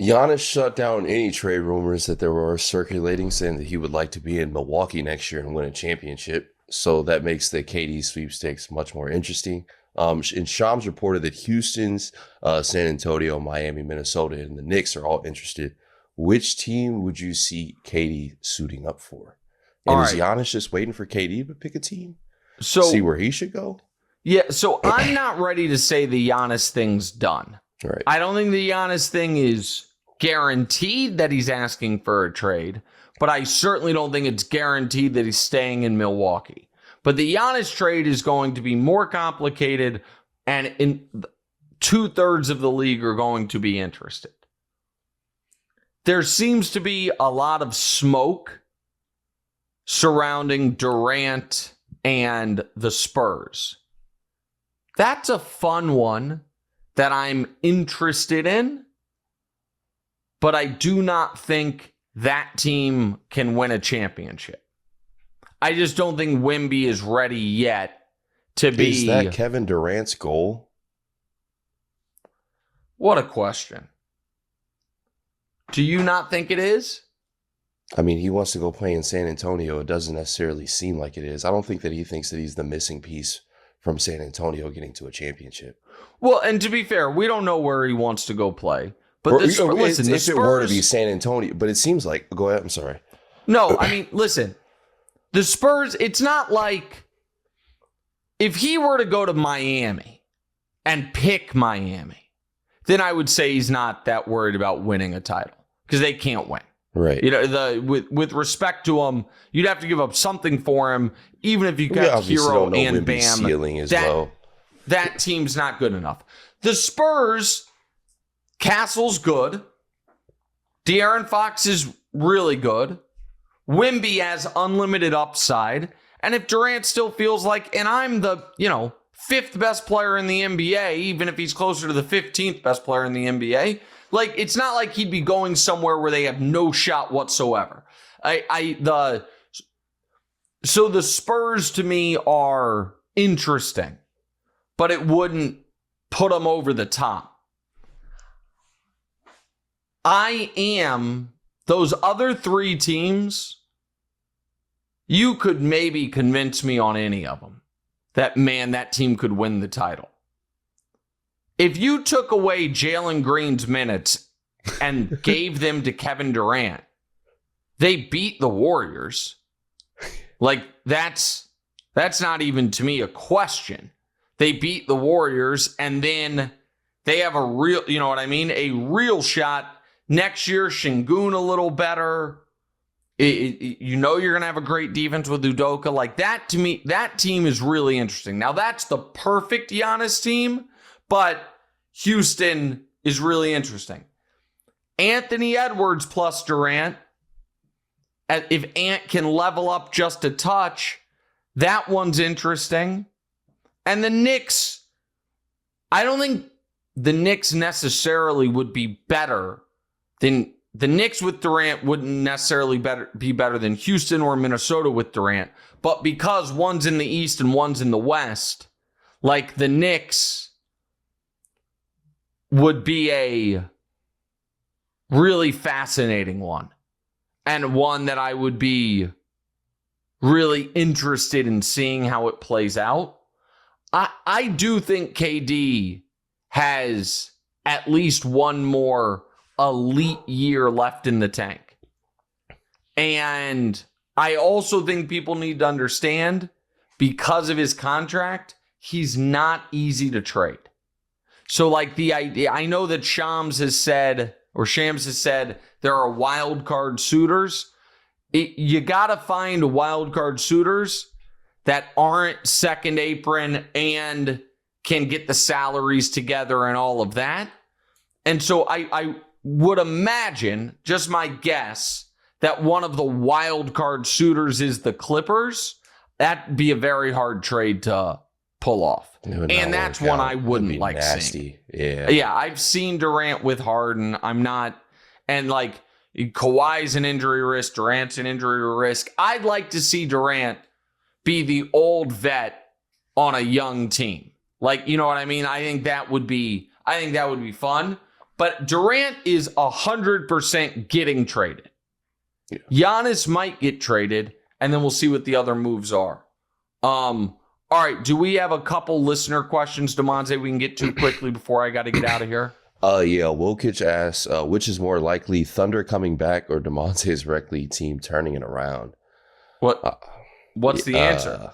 Giannis shut down any trade rumors that there were circulating, saying that he would like to be in Milwaukee next year and win a championship. So that makes the KD sweepstakes much more interesting. And Shams reported that Houston's, San Antonio, Miami, Minnesota, and the Knicks are all interested. Which team would you see KD suiting up for? And All is right. Giannis just waiting for KD to pick a team? So See where he should go? yeah, so I'm not ready to say the Giannis thing's done. Right. I don't think the Giannis thing is guaranteed that he's asking for a trade, but I certainly don't think it's guaranteed that he's staying in Milwaukee. But the Giannis trade is going to be more complicated, and in 2/3 of the league are going to be interested. There seems to be a lot of smoke surrounding Durant and the Spurs. That's a fun one that I'm interested in, but I do not think that team can win a championship. I just don't think Wemby is ready yet to be. Is that Kevin Durant's goal? What a question. Do you not think it is? I mean, he wants to go play in San Antonio. It doesn't necessarily seem like it is. I don't think that he thinks that he's the missing piece from San Antonio getting to a championship. Well, and to be fair, we don't know where he wants to go play. But Listen, the if it were to be Spurs. San Antonio, but it seems like, go ahead, I'm sorry. No, I mean, listen, the Spurs, it's not like if he were to go to Miami and pick Miami, then I would say he's not that worried about winning a title because they can't win. Right. You know, with respect to him, you'd have to give up something for him, even if you got Hero and Bam. Ceiling is low. That team's not good enough. The Spurs, Castle's good. De'Aaron Fox is really good. Wemby has unlimited upside. And if Durant still feels like, and I'm the, fifth best player in the NBA, even if he's closer to the 15th best player in the NBA, like, it's not like he'd be going somewhere where they have no shot whatsoever. So the Spurs to me are interesting, but it wouldn't put them over the top. Those other three teams, you could maybe convince me on any of them that team could win the title. If you took away Jalen Green's minutes and gave them to Kevin Durant, they beat the Warriors. Like, that's not even, to me, a question. They beat the Warriors, and then they have a real, you know what I mean? A real shot. Next year, Şengün a little better. You're going to have a great defense with Udoka. Like, that, to me, that team is really interesting. Now, that's the perfect Giannis team, but Houston is really interesting. Anthony Edwards plus Durant, if Ant can level up just a touch, that one's interesting. And the Knicks, I don't think the Knicks necessarily would be better than the Knicks with Durant wouldn't necessarily be better than Houston or Minnesota with Durant. But because one's in the East and one's in the West, like the Knicks would be a really fascinating one. And one that I would be really interested in seeing how it plays out. I do think KD has at least one more elite year left in the tank. And I also think people need to understand, because of his contract, he's not easy to trade. So, like, the idea, I know that Shams has said there are wild card suitors. You got to find wild card suitors that aren't second apron and can get the salaries together and all of that. And so I would imagine, just my guess, that one of the wild card suitors is the Clippers. That'd be a very hard trade to pull off. And that's one I wouldn't like seeing. Yeah, I've seen Durant with Harden. I'm not, and like Kawhi's an injury risk, Durant's an injury risk. I'd like to see Durant be the old vet on a young team. Like, you know what I mean? I think that would be fun. But Durant is 100% getting traded. Yeah. Giannis might get traded, and then we'll see what the other moves are. All right, do we have a couple listener questions, DeMonte, we can get to quickly before I got to get out of here? Yeah, Wilkich asks, which is more likely, Thunder coming back or DeMonte's rec league team turning it around? What's the answer?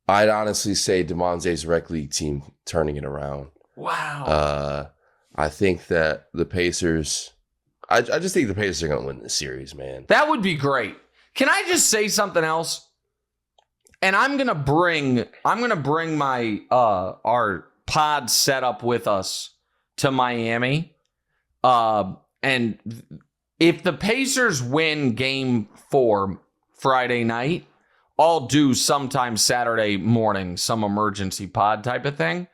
I'd honestly say DeMonte's rec league team turning it around. Wow. I think that the Pacers, I just think the Pacers are going to win this series, man. That would be great. Can I just say something else? And I'm gonna bring my our pod setup with us to Miami. And if the Pacers win game 4 Friday night, I'll do sometime Saturday morning, some emergency pod type of thing.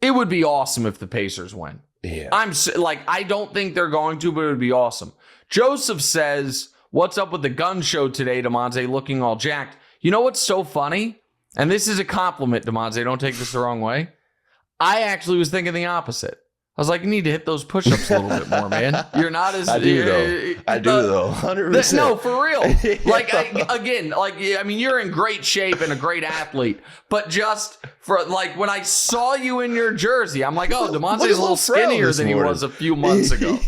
It would be awesome if the Pacers win. Yeah. I don't think they're going to, but it would be awesome. Joseph says, what's up with the gun show today, DeMonte, looking all jacked? You know what's so funny? And this is a compliment, DeMonte. Don't take this the wrong way. I actually was thinking the opposite. I was like, you need to hit those push-ups a little bit more, man. You're not as... I do, though. 100%. No, for real. You're in great shape and a great athlete. But just for, when I saw you in your jersey, I'm like, oh, DeMonte's a little skinnier than he was a few months ago.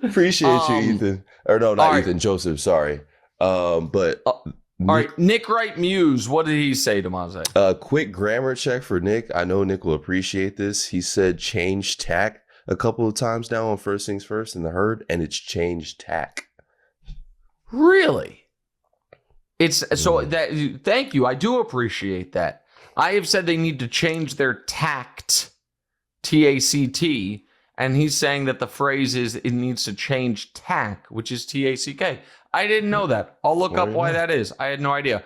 Appreciate you, Ethan. Or no, not Ethan, right. Joseph, sorry. All right, Nick Wright Muse, what did he say, DeMonte? Quick grammar check for Nick. I know Nick will appreciate this. He said change tack a couple of times now on First Things First in the herd, and it's change tack. Really? It's so that. Thank you. I do appreciate that. I have said they need to change their tact, T-A-C-T, and he's saying that the phrase is it needs to change tack, which is T-A-C-K. I didn't know that. I'll look up why that is. I had no idea.